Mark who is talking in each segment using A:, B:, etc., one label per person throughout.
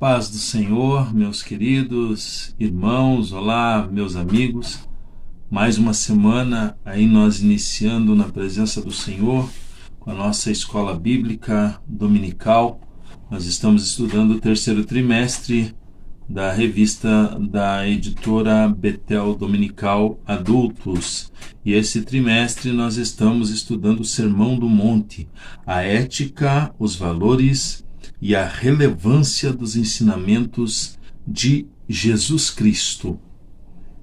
A: paz do Senhor, meus queridos irmãos, olá, meus amigos. Mais uma semana aí nós iniciando na presença do Senhor com a nossa escola bíblica dominical. Nós estamos estudando o terceiro trimestre da revista da editora Betel Dominical Adultos. E esse trimestre nós estamos estudando o Sermão do Monte, a ética, os valores e a relevância dos ensinamentos de Jesus Cristo.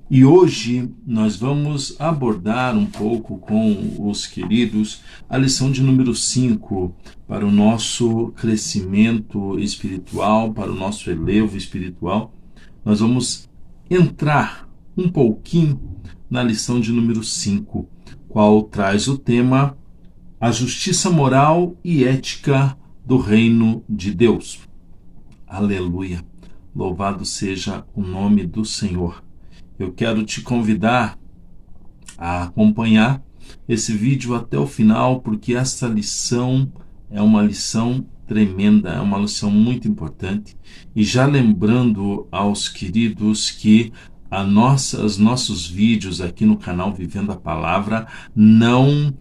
A: E hoje nós vamos abordar um pouco com os queridos a lição de número 5 para o nosso crescimento espiritual, para o nosso relevo espiritual. Nós vamos entrar um pouquinho na lição de número 5, qual traz o tema A Justiça Moral e Ética do Reino de Deus. Aleluia! Louvado seja o nome do Senhor. Eu quero te convidar a acompanhar esse vídeo até o final, porque essa lição é uma lição tremenda, é uma lição muito importante. E já lembrando aos queridos que os nossos vídeos aqui no canal Vivendo a Palavra não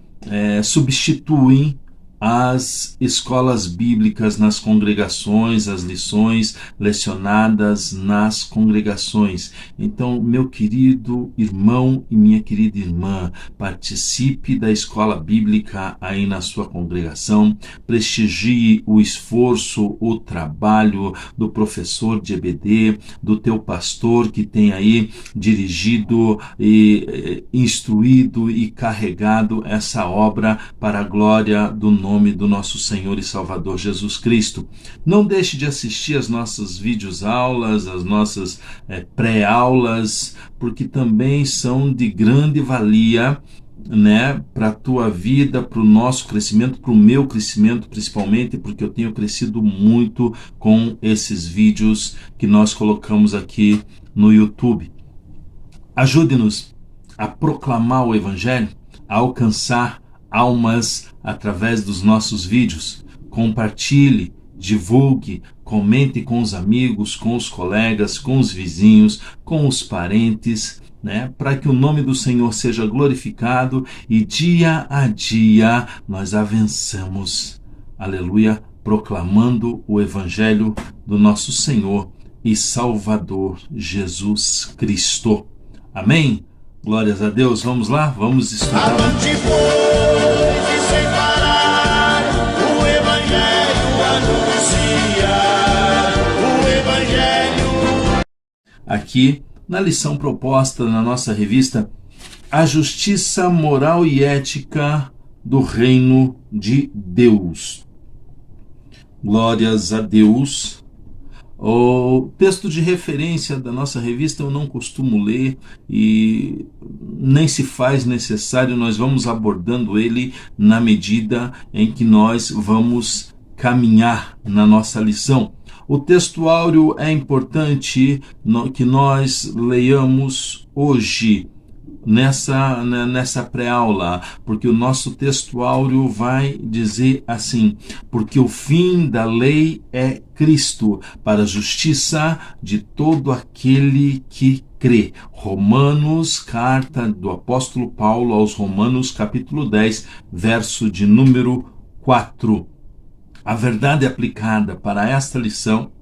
A: substituem as escolas bíblicas nas congregações, as lições lecionadas nas congregações. Então, meu querido irmão e minha querida irmã, participe da escola bíblica aí na sua congregação, prestigie o esforço, o trabalho do professor de EBD, do teu pastor que tem aí dirigido e instruído e carregado essa obra para a glória do nome do nosso Senhor e Salvador Jesus Cristo. Não deixe de assistir as nossas videoaulas, as nossas pré-aulas, porque também são de grande valia, para a tua vida, para o nosso crescimento, para o meu crescimento principalmente, porque eu tenho crescido muito com esses vídeos que nós colocamos aqui no YouTube. Ajude-nos a proclamar o Evangelho, a alcançar almas através dos nossos vídeos. Compartilhe, divulgue, comente com os amigos, com os colegas, com os vizinhos, com os parentes, para que o nome do Senhor seja glorificado e dia a dia nós avançamos, aleluia, proclamando o Evangelho do nosso Senhor e Salvador Jesus Cristo. Amém? Glórias a Deus. Vamos lá? Vamos estudar.
B: Avante, pois, e sem parar, o Evangelho anuncia, o Evangelho.
A: Aqui, na lição proposta na nossa revista, A Justiça Moral e Ética do Reino de Deus. Glórias a Deus. O texto de referência da nossa revista eu não costumo ler e nem se faz necessário, nós vamos abordando ele na medida em que nós vamos caminhar na nossa lição. O textuário é importante que nós leiamos hoje, nessa pré-aula, porque o nosso textuário vai dizer assim: porque o fim da lei é Cristo, para a justiça de todo aquele que crê. Romanos, carta do apóstolo Paulo aos Romanos, capítulo 10, verso de número 4. A verdade aplicada para esta lição: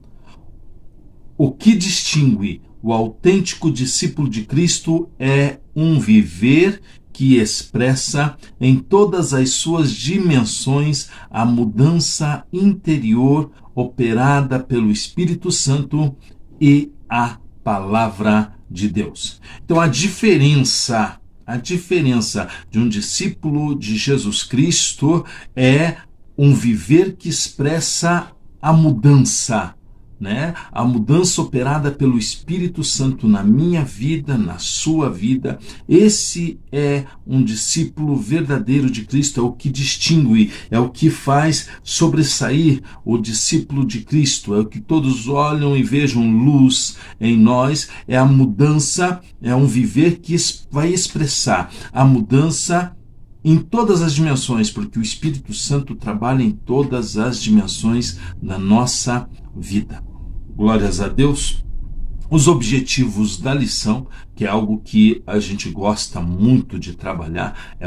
A: o que distingue o autêntico discípulo de Cristo é um viver que expressa em todas as suas dimensões a mudança interior operada pelo Espírito Santo e a Palavra de Deus. Então a diferença de um discípulo de Jesus Cristo é um viver que expressa a mudança, a mudança operada pelo Espírito Santo na minha vida, na sua vida. Esse é um discípulo verdadeiro de Cristo, é o que distingue, é o que faz sobressair o discípulo de Cristo, é o que todos olham e vejam luz em nós, é a mudança, é um viver que vai expressar a mudança em todas as dimensões, porque o Espírito Santo trabalha em todas as dimensões da nossa vida. glórias a Deus. Os objetivos da lição, que é algo que a gente gosta muito de trabalhar, é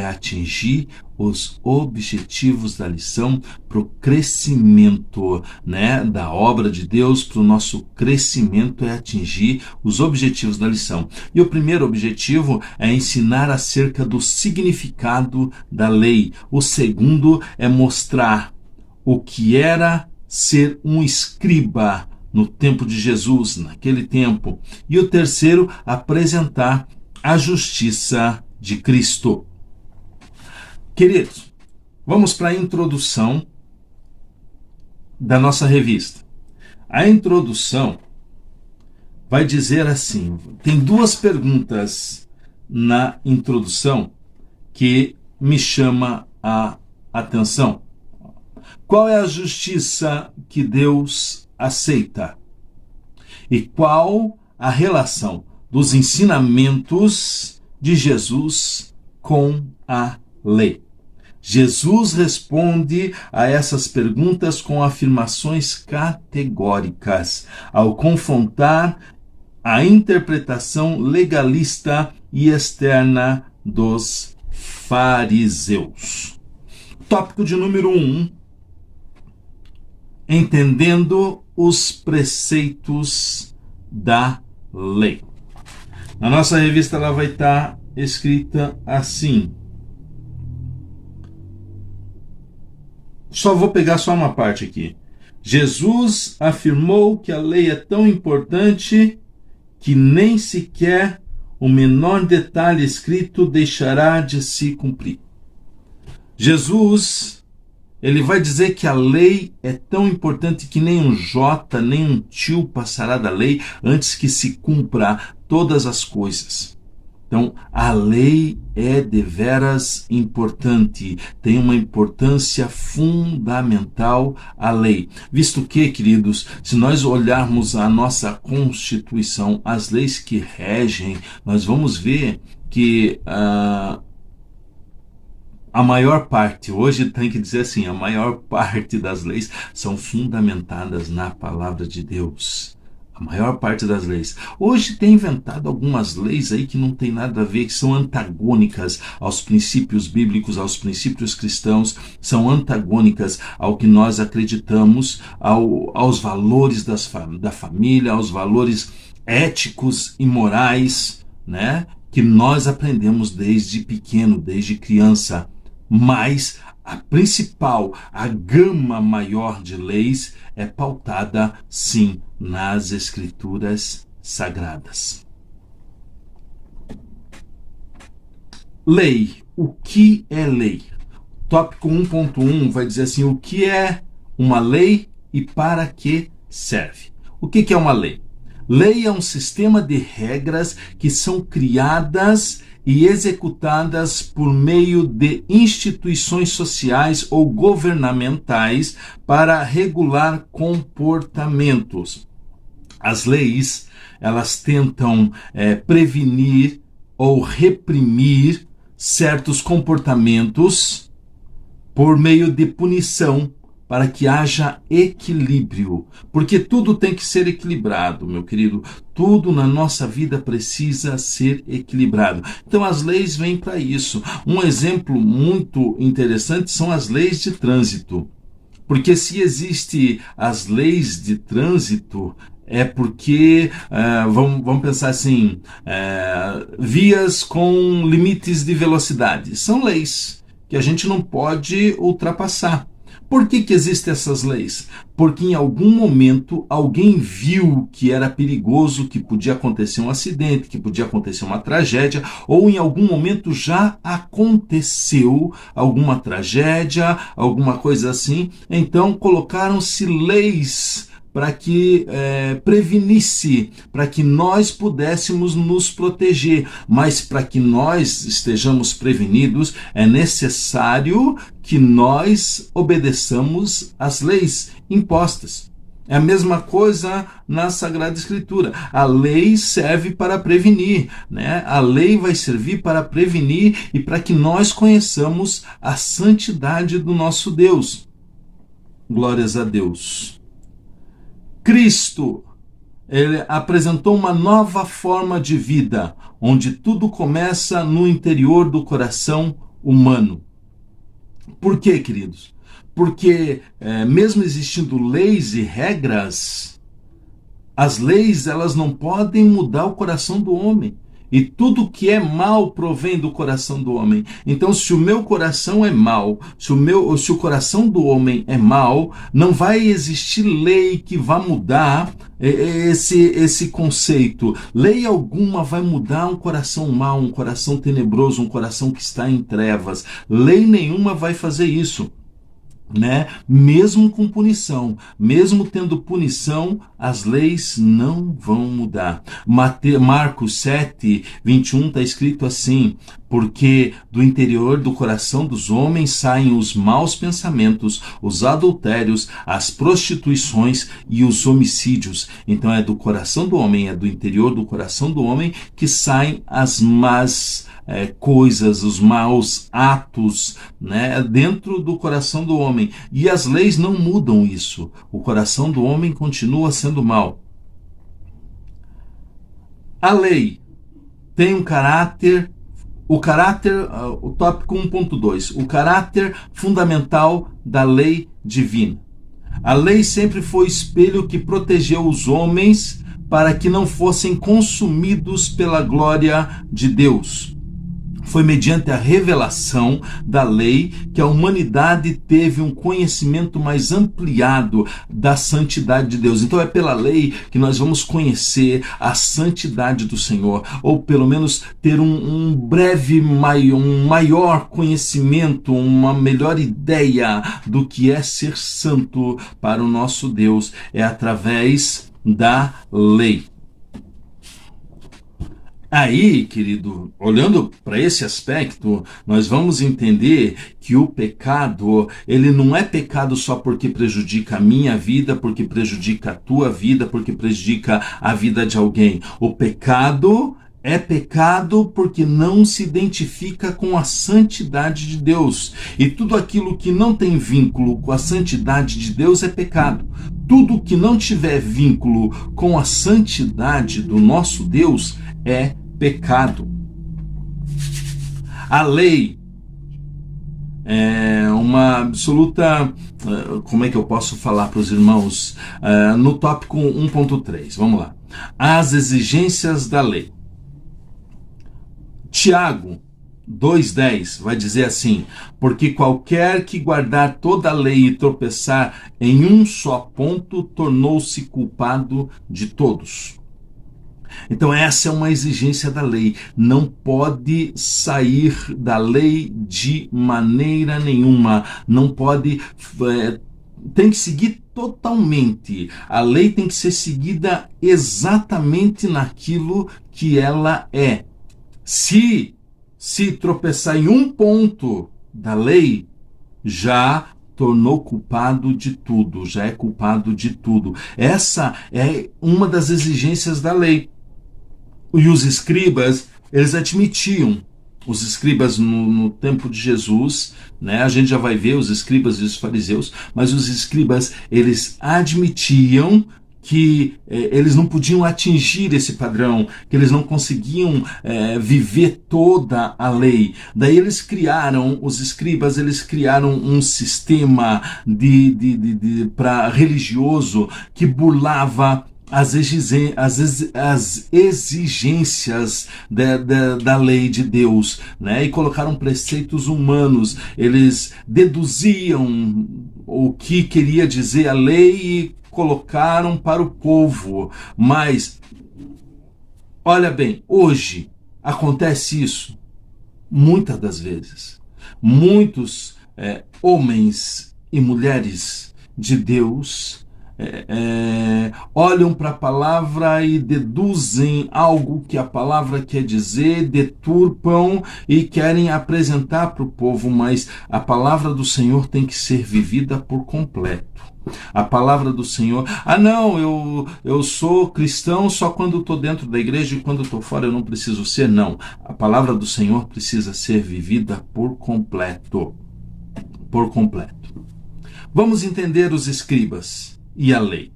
A: atingir os objetivos da lição para o crescimento, né, da obra de Deus, para o nosso crescimento é atingir os objetivos da lição. E o primeiro objetivo é ensinar acerca do significado da lei. O segundo é mostrar o que era ser um escriba no tempo de Jesus, naquele tempo. E o terceiro, apresentar a justiça de Cristo. Queridos, vamos para a introdução da nossa revista. A introdução vai dizer assim, tem duas perguntas na introdução que me chama a atenção. Qual é a justiça que Deus aceita? E qual a relação dos ensinamentos de Jesus com a lei? Jesus responde a essas perguntas com afirmações categóricas, ao confrontar a interpretação legalista e externa dos fariseus. Tópico de número 1. Entendendo os preceitos da lei. Na nossa revista ela vai estar escrita assim. Vou pegar só uma parte aqui. Jesus afirmou que a lei é tão importante que nem sequer o menor detalhe escrito deixará de se cumprir. Jesus, ele vai dizer que a lei é tão importante que nem um jota, nem um tio passará da lei antes que se cumpra todas as coisas. Então, a lei é deveras importante, tem uma importância fundamental a lei. Visto que, queridos, se nós olharmos a nossa Constituição, as leis que regem, nós vamos ver que a maior parte, hoje tem que dizer assim, a maior parte das leis são fundamentadas na palavra de Deus. A maior parte das leis. Hoje tem inventado algumas leis aí que não tem nada a ver, que são antagônicas aos princípios bíblicos, aos princípios cristãos, são antagônicas ao que nós acreditamos, aos valores da família, aos valores éticos e morais, né, que nós aprendemos desde pequeno, desde criança. Mas a principal, a gama maior de leis é pautada, sim, nas Escrituras Sagradas. Lei. O que é lei? Tópico 1.1 vai dizer assim, o que é uma lei e para que serve? O que é uma lei? Lei é um sistema de regras que são criadas e executadas por meio de instituições sociais ou governamentais para regular comportamentos. As leis, elas tentam prevenir ou reprimir certos comportamentos por meio de punição, para que haja equilíbrio, porque tudo tem que ser equilibrado, meu querido, tudo na nossa vida precisa ser equilibrado. Então as leis vêm para isso. Um exemplo muito interessante são as leis de trânsito, porque se existem as leis de trânsito, é porque, vamos pensar assim, vias com limites de velocidade, são leis que a gente não pode ultrapassar. Por que existem essas leis? Porque em algum momento alguém viu que era perigoso, que podia acontecer um acidente, que podia acontecer uma tragédia, ou em algum momento já aconteceu alguma tragédia, alguma coisa assim. Então colocaram-se leis para que prevenisse, para que nós pudéssemos nos proteger. Mas para que nós estejamos prevenidos, é necessário que nós obedeçamos às leis impostas. É a mesma coisa na Sagrada Escritura. A lei serve para prevenir, né? A lei vai servir para prevenir e para que nós conheçamos a santidade do nosso Deus. Glórias a Deus. Cristo, ele apresentou uma nova forma de vida, onde tudo começa no interior do coração humano. Por quê, queridos? Porque mesmo existindo leis e regras, as leis elas não podem mudar o coração do homem. E tudo que é mal provém do coração do homem. Então, se o meu coração é mau, se o coração do homem é mau, não vai existir lei que vá mudar esse conceito. Lei alguma vai mudar um coração mau, um coração tenebroso, um coração que está em trevas. Lei nenhuma vai fazer isso. Mesmo com punição, mesmo tendo punição, as leis não vão mudar. Marcos 7, 21 está escrito assim: porque do interior do coração dos homens saem os maus pensamentos, os adultérios, as prostituições e os homicídios. Então é do coração do homem, é do interior do coração do homem que saem as más coisas, os maus atos, dentro do coração do homem. E as leis não mudam isso. O coração do homem continua sendo mau. A lei tem um caráter, o tópico 1.2, o caráter fundamental da lei divina. A lei sempre foi espelho que protegeu os homens para que não fossem consumidos pela glória de Deus. Foi mediante a revelação da lei que a humanidade teve um conhecimento mais ampliado da santidade de Deus. Então é pela lei que nós vamos conhecer a santidade do Senhor, ou pelo menos ter um maior conhecimento, uma melhor ideia do que é ser santo para o nosso Deus. É através da lei. Aí, querido, olhando para esse aspecto, nós vamos entender que o pecado, ele não é pecado só porque prejudica a minha vida, porque prejudica a tua vida, porque prejudica a vida de alguém. O pecado é pecado porque não se identifica com a santidade de Deus. E tudo aquilo que não tem vínculo com a santidade de Deus é pecado. Tudo que não tiver vínculo com a santidade do nosso Deus é pecado. A lei é uma absoluta... Como é que eu posso falar para os irmãos? No tópico 1.3, vamos lá. As exigências da lei. Tiago 2,10 vai dizer assim: porque qualquer que guardar toda a lei e tropeçar em um só ponto, tornou-se culpado de todos. Então essa é uma exigência da lei. Não pode sair da lei de maneira nenhuma. Não pode... tem que seguir totalmente. A lei tem que ser seguida exatamente naquilo que ela é. Se tropeçar em um ponto da lei, já tornou culpado de tudo, já é culpado de tudo. Essa é uma das exigências da lei. E os escribas, eles admitiam, os escribas no tempo de Jesus, a gente já vai ver os escribas e os fariseus, mas os escribas, eles admitiam que eles não podiam atingir esse padrão, que eles não conseguiam viver toda a lei. Daí os escribas, eles criaram um sistema religioso que burlava as exigências da lei de Deus, e colocaram preceitos humanos. Eles deduziam o que queria dizer a lei e colocaram para o povo. Mas, olha bem, hoje acontece isso muitas das vezes. Muitos homens e mulheres de Deus olham para a palavra e deduzem algo que a palavra quer dizer, deturpam e querem apresentar para o povo, mas a palavra do Senhor tem que ser vivida por completo. A palavra do Senhor... não, eu sou cristão só quando estou dentro da igreja e quando estou fora eu não preciso ser. Não, a palavra do Senhor precisa ser vivida por completo. Por completo. Vamos entender os escribas e a lei.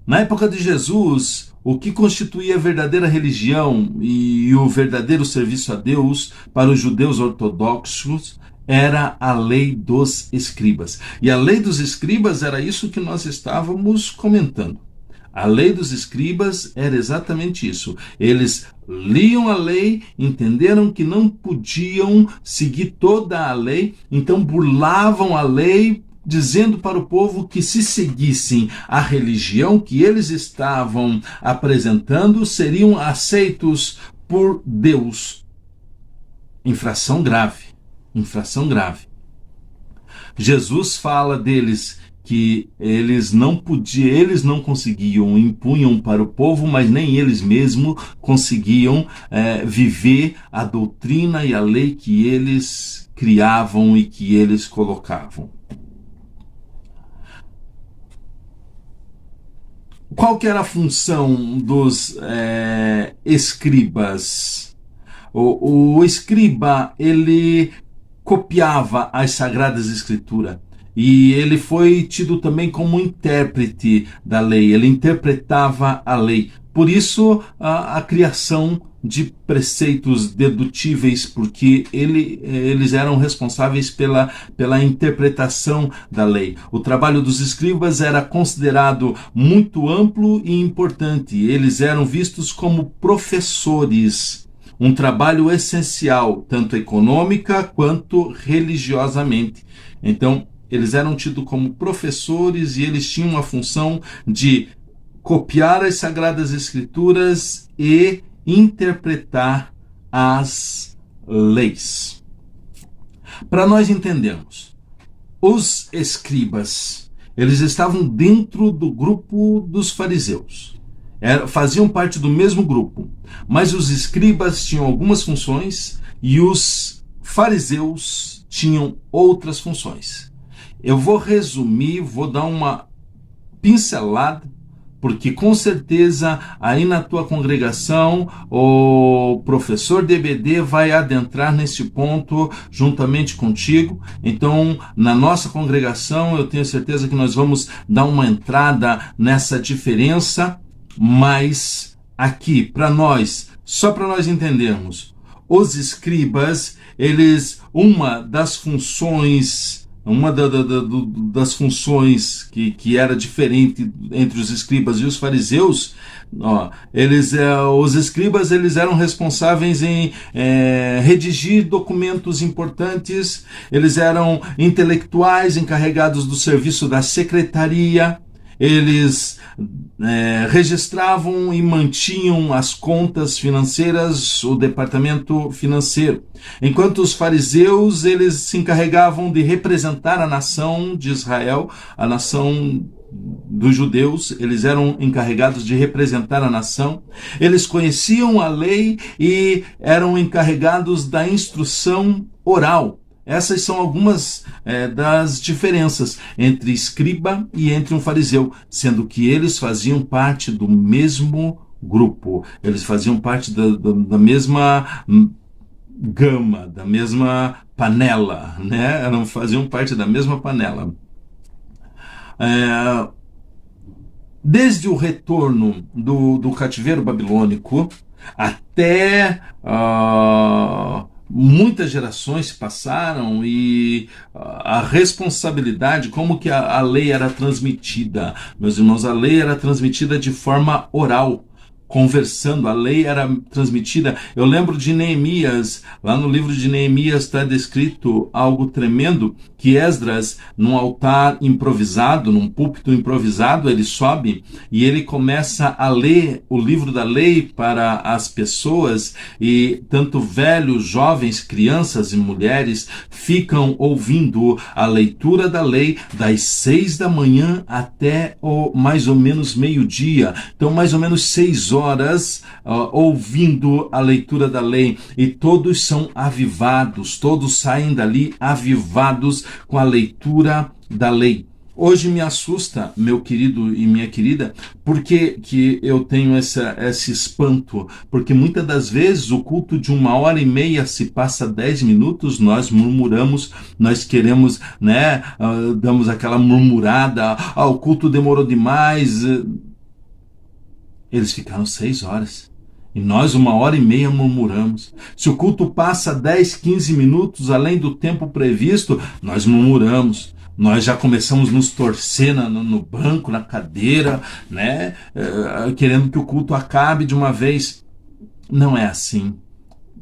A: Na época de Jesus, o que constituía a verdadeira religião e o verdadeiro serviço a Deus para os judeus ortodoxos era a lei dos escribas. E a lei dos escribas era isso que nós estávamos comentando. A lei dos escribas era exatamente isso. Eles liam a lei, entenderam que não podiam seguir toda a lei, então burlavam a lei, dizendo para o povo que se seguissem a religião que eles estavam apresentando, seriam aceitos por Deus. Infração grave. Infração grave. Jesus fala deles que eles não conseguiam, impunham para o povo, mas nem eles mesmos conseguiam viver a doutrina e a lei que eles criavam e que eles colocavam. Qual que era a função dos escribas? O escriba, ele copiava as Sagradas Escrituras e ele foi tido também como intérprete da lei, ele interpretava a lei. Por isso, a criação de preceitos dedutíveis, porque eles eram responsáveis pela interpretação da lei. O trabalho dos escribas era considerado muito amplo e importante. Eles eram vistos como professores, um trabalho essencial, tanto econômica quanto religiosamente. Então, eles eram tidos como professores e eles tinham a função de copiar as Sagradas Escrituras e interpretar as leis. Para nós entendermos, os escribas, eles estavam dentro do grupo dos fariseus. Faziam parte do mesmo grupo, mas os escribas tinham algumas funções e os fariseus tinham outras funções. Eu vou resumir, vou dar uma pincelada, porque com certeza aí na tua congregação o professor DBD vai adentrar nesse ponto juntamente contigo. Então, na nossa congregação, eu tenho certeza que nós vamos dar uma entrada nessa diferença, mas aqui, para nós, só para nós entendermos, os escribas, uma das funções que era diferente entre os escribas e os fariseus, os escribas eles eram responsáveis em redigir documentos importantes, eles eram intelectuais encarregados do serviço da secretaria, eles registravam e mantinham as contas financeiras, o departamento financeiro. Enquanto os fariseus, eles se encarregavam de representar a nação de Israel, a nação dos judeus, eles eram encarregados de representar a nação. Eles conheciam a lei e eram encarregados da instrução oral. Essas são algumas das diferenças entre escriba e entre um fariseu, sendo que eles faziam parte do mesmo grupo, eles faziam parte da mesma gama, da mesma panela, né? Faziam parte da mesma panela. Desde o retorno do cativeiro babilônico até muitas gerações se passaram e a responsabilidade, como que a lei era transmitida, meus irmãos, a lei era transmitida de forma oral, conversando, a lei era transmitida. Eu lembro de Neemias, lá no livro de Neemias está descrito algo tremendo, que Esdras, num altar improvisado, num púlpito improvisado, ele sobe e ele começa a ler o livro da lei para as pessoas, e tanto velhos, jovens, crianças e mulheres ficam ouvindo a leitura da lei das 6 da manhã até mais ou menos meio-dia. Então, mais ou menos 6 horas ouvindo a leitura da lei, e todos são avivados, todos saem dali avivados com a leitura da lei. Hoje me assusta, meu querido e minha querida, porque que eu tenho esse espanto, porque muitas das vezes o culto de 1h30 se passa 10 minutos, nós murmuramos, nós queremos, damos aquela murmurada, o culto demorou demais. Eles ficaram 6 horas. E nós 1h30 murmuramos. Se o culto passa 10, 15 minutos além do tempo previsto, nós murmuramos. Nós já começamos a nos torcer no banco, na cadeira, né? Querendo que o culto acabe de uma vez. Não é assim.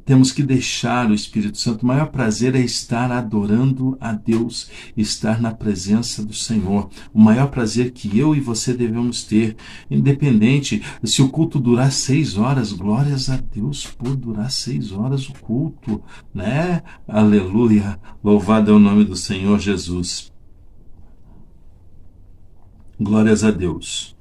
A: Temos que deixar o Espírito Santo. O maior prazer é estar adorando a Deus, estar na presença do Senhor. O maior prazer que eu e você devemos ter, independente se o culto durar 6 horas, glórias a Deus por durar 6 horas o culto, né? Aleluia, louvado é o nome do Senhor Jesus. Glórias a Deus.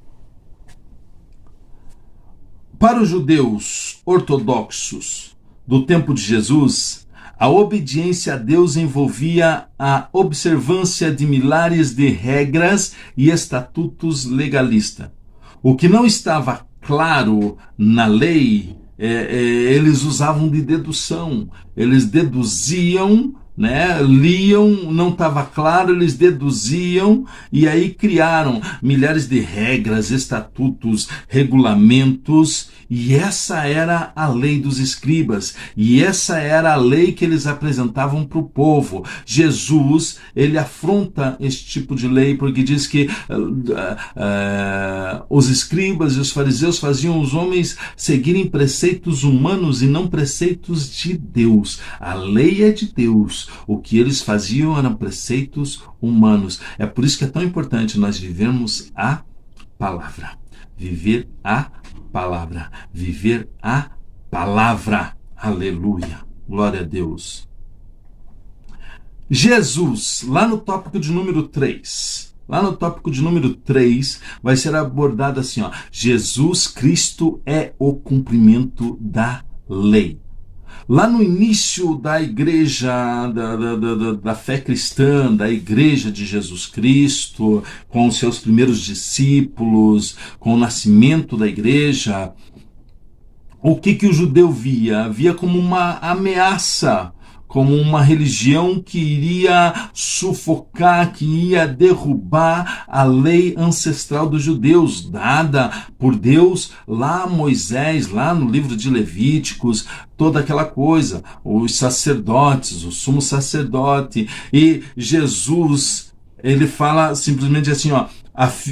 A: Para os judeus ortodoxos do tempo de Jesus, a obediência a Deus envolvia a observância de milhares de regras e estatutos legalistas. O que não estava claro na lei, eles usavam de dedução. Eles deduziam, né? Liam, não estava claro, eles deduziam e aí criaram milhares de regras, estatutos, regulamentos, e essa era a lei dos escribas, e essa era a lei que eles apresentavam para o povo. Jesus, ele afronta esse tipo de lei porque diz que os escribas e os fariseus faziam os homens seguirem preceitos humanos e não preceitos de Deus. A lei é de Deus. O que eles faziam eram preceitos humanos. É por isso que é tão importante nós vivermos a palavra. Viver a palavra. Viver a palavra. Aleluia. Glória a Deus. Jesus, lá no tópico de número 3. Lá no tópico de número 3 vai ser abordado assim, ó. Jesus Cristo é o cumprimento da lei. Lá no início da igreja, da fé cristã, da igreja de Jesus Cristo, com os seus primeiros discípulos, com o nascimento da igreja, o que o judeu via? Via como uma ameaça, como uma religião que iria sufocar, que ia derrubar a lei ancestral dos judeus, dada por Deus lá a Moisés, lá no livro de Levíticos, toda aquela coisa, os sacerdotes, o sumo sacerdote, e Jesus, ele fala simplesmente assim, ó,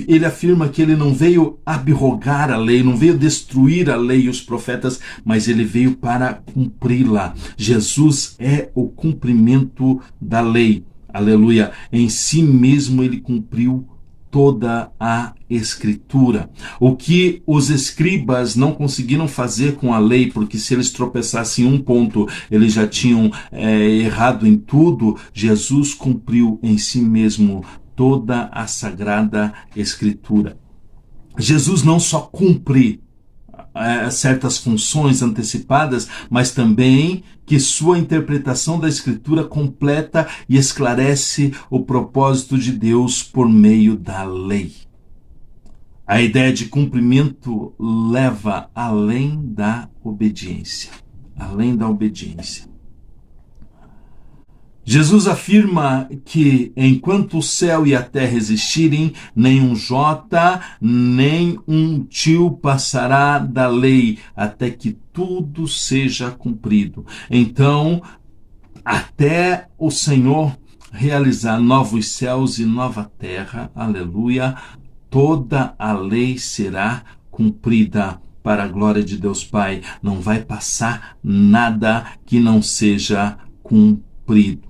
A: ele afirma que ele não veio abrogar a lei, não veio destruir a lei e os profetas, mas ele veio para cumpri-la. Jesus é o cumprimento da lei. Aleluia. Em si mesmo ele cumpriu toda a Escritura. O que os escribas não conseguiram fazer com a lei, porque se eles tropeçassem em um ponto, eles já tinham errado em tudo, Jesus cumpriu em si mesmo toda a Sagrada Escritura. Jesus não só cumpre certas funções antecipadas, mas também que sua interpretação da Escritura completa e esclarece o propósito de Deus por meio da lei. A ideia de cumprimento leva além da obediência. Além da obediência. Jesus afirma que enquanto o céu e a terra existirem, nem um jota, nem um tio passará da lei, até que tudo seja cumprido. Então, até o Senhor realizar novos céus e nova terra, aleluia, toda a lei será cumprida para a glória de Deus Pai. Não vai passar nada que não seja cumprido.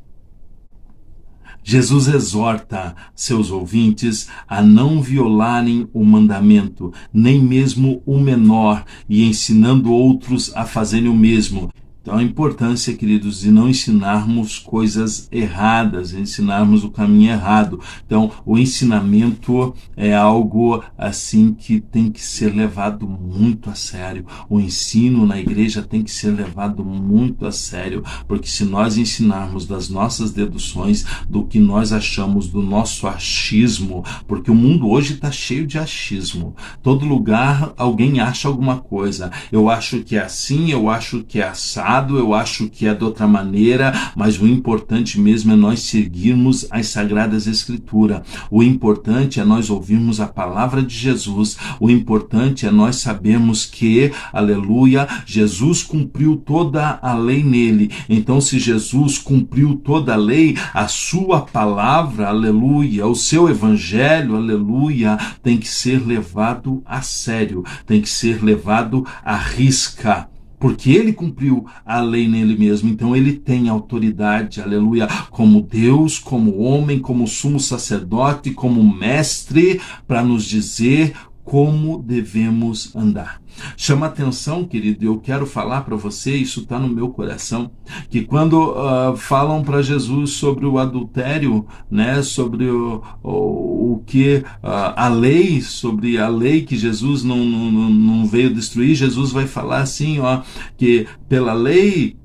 A: Jesus exorta seus ouvintes a não violarem o mandamento, nem mesmo o menor, e ensinando outros a fazerem o mesmo. Então a importância, queridos, de não ensinarmos coisas erradas, ensinarmos o caminho errado. Então o ensinamento é algo assim que tem que ser levado muito a sério. O ensino na igreja tem que ser levado muito a sério, porque se nós ensinarmos das nossas deduções, do que nós achamos, do nosso achismo, porque o mundo hoje está cheio de achismo. Todo lugar alguém acha alguma coisa. Eu acho que é assim, eu acho que é assado, errado, eu acho que é de outra maneira, mas o importante mesmo é nós seguirmos as Sagradas Escrituras. O importante é nós ouvirmos a palavra de Jesus. O importante é nós sabermos que, aleluia, Jesus cumpriu toda a lei nele. Então, se Jesus cumpriu toda a lei, a sua palavra, aleluia, o seu evangelho, aleluia, tem que ser levado a sério, tem que ser levado à risca, porque ele cumpriu a lei nele mesmo. Então ele tem autoridade, aleluia, como Deus, como homem, como sumo sacerdote, como mestre, para nos dizer como devemos andar. Chama atenção, querido, eu quero falar para você, isso está no meu coração, que quando falam para Jesus sobre o adultério, né, sobre o que a lei, sobre a lei que Jesus não veio destruir, Jesus vai falar assim, que pela lei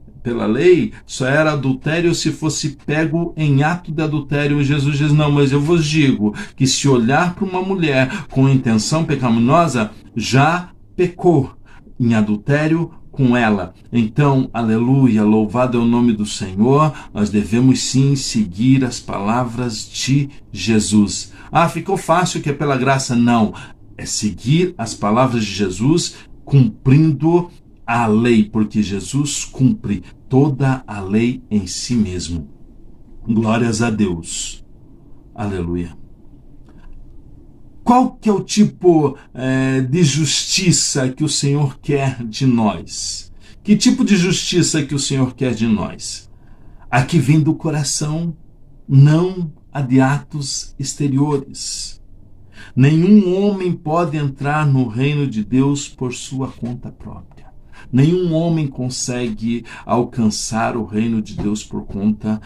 A: só era adultério se fosse pego em ato de adultério. E Jesus diz, não, mas eu vos digo que se olhar para uma mulher com intenção pecaminosa, já pecou em adultério com ela. Então, aleluia, louvado é o nome do Senhor, nós devemos sim seguir as palavras de Jesus. Ficou fácil que é pela graça? Não, é seguir as palavras de Jesus cumprindo a lei, porque Jesus cumpre toda a lei em si mesmo. Glórias a Deus. Aleluia. Qual que é o tipo de justiça que o Senhor quer de nós? Que tipo de justiça que o Senhor quer de nós? A que vem do coração, não a de atos exteriores. Nenhum homem pode entrar no reino de Deus por sua conta própria. Nenhum homem consegue alcançar o reino de Deus por conta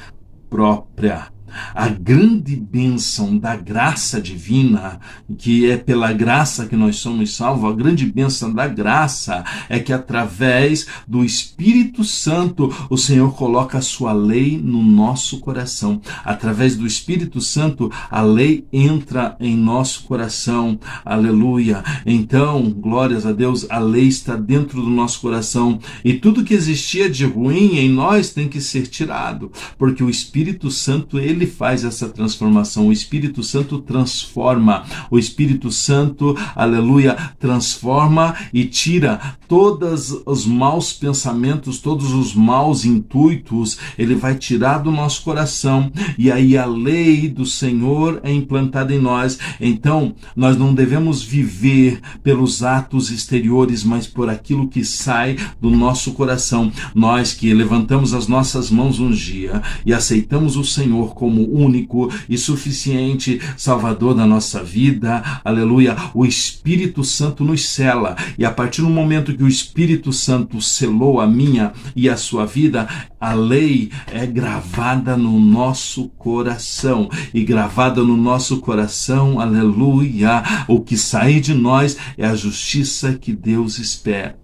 A: própria. A grande bênção da graça divina, que é pela graça que nós somos salvos, a grande bênção da graça é que através do Espírito Santo o Senhor coloca a sua lei no nosso coração. Através do Espírito Santo a lei entra em nosso coração. Aleluia. Então, glórias a Deus, a lei está dentro do nosso coração e tudo que existia de ruim em nós tem que ser tirado, porque o Espírito Santo, ele faz essa transformação. O Espírito Santo transforma. O Espírito Santo, aleluia, transforma e tira todos os maus pensamentos, todos os maus intuitos, ele vai tirar do nosso coração e aí a lei do Senhor é implantada em nós. Então, nós não devemos viver pelos atos exteriores, mas por aquilo que sai do nosso coração. Nós que levantamos as nossas mãos um dia e aceitamos o Senhor como único e suficiente Salvador da nossa vida, aleluia, o Espírito Santo nos sela, e a partir do momento que o Espírito Santo selou a minha e a sua vida, a lei é gravada no nosso coração, e gravada no nosso coração, aleluia, o que sai de nós é a justiça que Deus espera.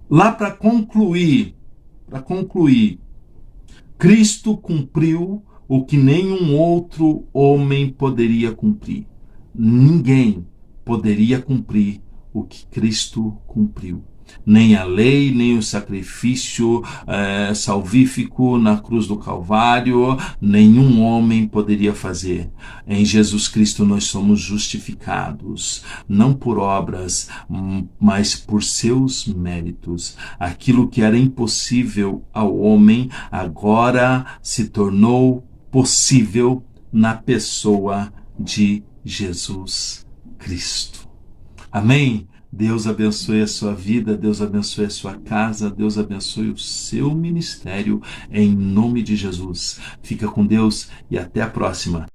A: Lá para concluir, Cristo cumpriu o que nenhum outro homem poderia cumprir. Ninguém poderia cumprir o que Cristo cumpriu. Nem a lei, nem o sacrifício salvífico na cruz do Calvário, nenhum homem poderia fazer. Em Jesus Cristo nós somos justificados, não por obras, mas por seus méritos. Aquilo que era impossível ao homem, agora se tornou possível na pessoa de Jesus Cristo. Amém? Deus abençoe a sua vida, Deus abençoe a sua casa, Deus abençoe o seu ministério, em nome de Jesus. Fica com Deus e até a próxima.